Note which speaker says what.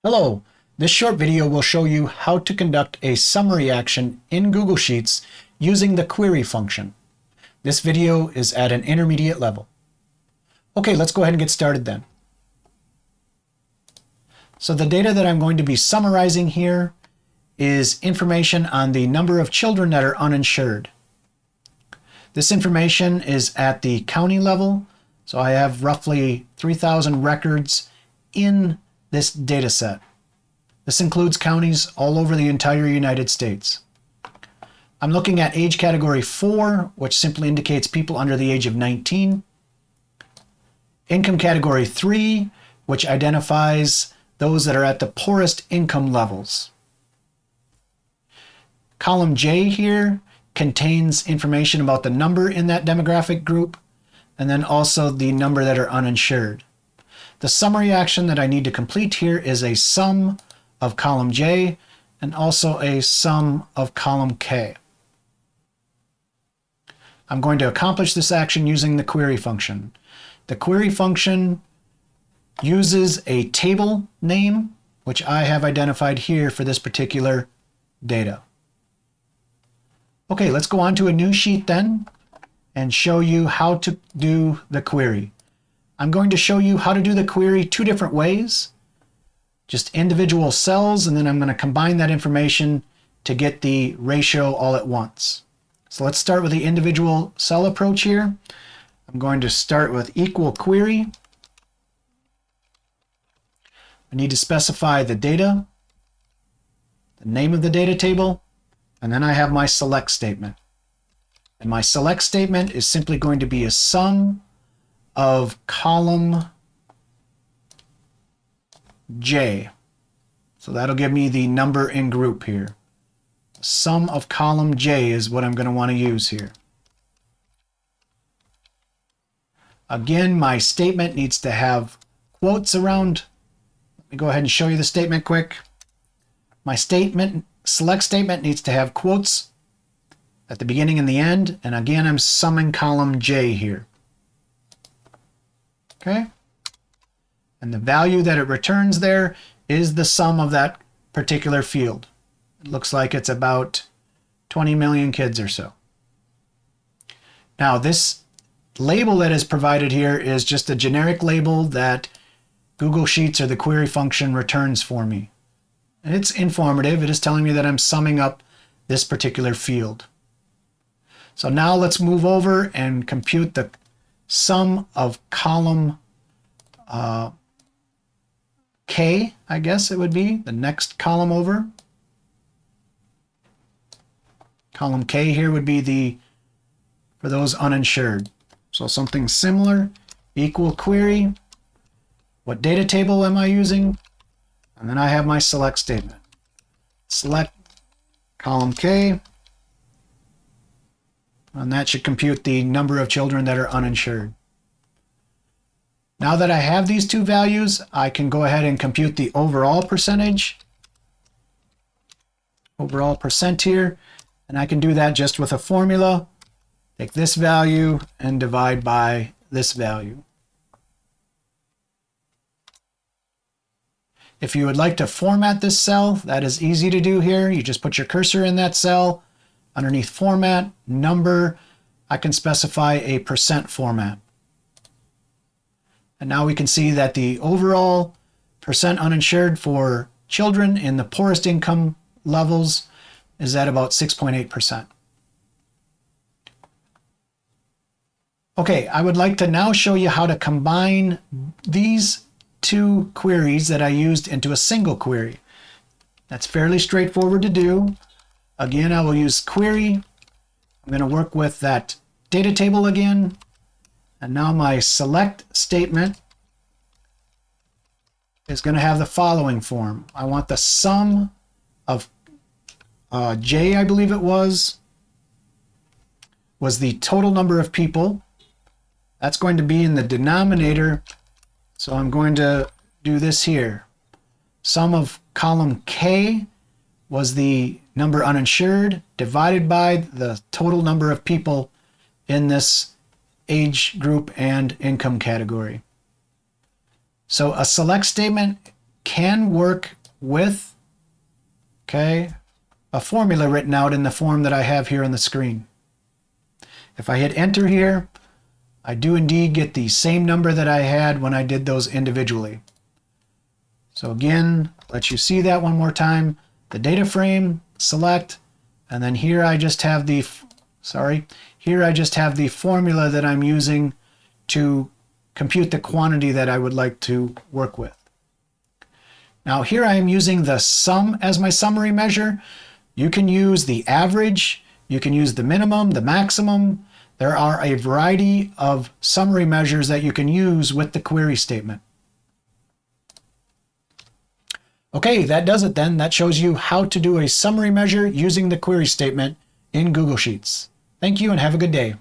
Speaker 1: Hello, this short video will show you how to conduct a summary action in Google Sheets using the query function. This video is at an intermediate level. Okay, let's go ahead and get started then. So the data that I'm going to be summarizing here is information on the number of children that are uninsured. This information is at the county level, so I have roughly 3,000 records in this data set. This includes counties all over the entire United States. I'm looking at age category 4, which simply indicates people under the age of 19. Income category 3, which identifies those that are at the poorest income levels. Column J here contains information about the number in that demographic group, and then also the number that are uninsured. The summary action that I need to complete here is a sum of column J and also a sum of column K. I'm going to accomplish this action using the query function. The query function uses a table name, which I have identified here for this particular data. Okay, let's go on to a new sheet then and show you how to do the query. I'm going to show you how to do the query two different ways, just individual cells, and then I'm going to combine that information to get the ratio all at once. So let's start with the individual cell approach here. I'm going to start with equal query. I need to specify the data, the name of the data table, and then I have my select statement. And my select statement is simply going to be a sum of column J. So that'll give me the number in group here. Sum of column J is what I'm going to want to use here. Again, my statement needs to have quotes around. Let me go ahead and show you the statement quick. My select statement needs to have quotes at the beginning and the end. And again, I'm summing column J here. Okay. And the value that it returns there is the sum of that particular field. It looks like it's about 20 million kids or so. Now, this label that is provided here is just a generic label that Google Sheets or the query function returns for me. And it's informative. It is telling me that I'm summing up this particular field. So now let's move over and compute the sum of column K, I guess it would be, the next column over. Column K here would be for those uninsured. So something similar, equal query. What data table am I using? And then I have my select statement. Select column K. And that should compute the number of children that are uninsured. Now that I have these two values, I can go ahead and compute the overall percentage. Overall percent here. And I can do that just with a formula. Take this value and divide by this value. If you would like to format this cell, that is easy to do here. You just put your cursor in that cell. Underneath format, number, I can specify a percent format. And now we can see that the overall percent uninsured for children in the poorest income levels is at about 6.8%. Okay, I would like to now show you how to combine these two queries that I used into a single query. That's fairly straightforward to do. Again, I will use query. I'm going to work with that data table again. And now my select statement is going to have the following form. I want the sum of J, I believe it was the total number of people. That's going to be in the denominator. So I'm going to do this here. Sum of column K was the number uninsured divided by the total number of people in this age group and income category. So a select statement can work with, okay, a formula written out in the form that I have here on the screen. If I hit enter here, I do indeed get the same number that I had when I did those individually. So again, let you see that one more time. The data frame, select, and then here I just have the, here I just have the formula that I'm using to compute the quantity that I would like to work with. Now here I am using the sum as my summary measure. You can use the average, you can use the minimum, the maximum. There are a variety of summary measures that you can use with the query statement. Okay, that does it then. That shows you how to do a summary measure using the query statement in Google Sheets. Thank you and have a good day.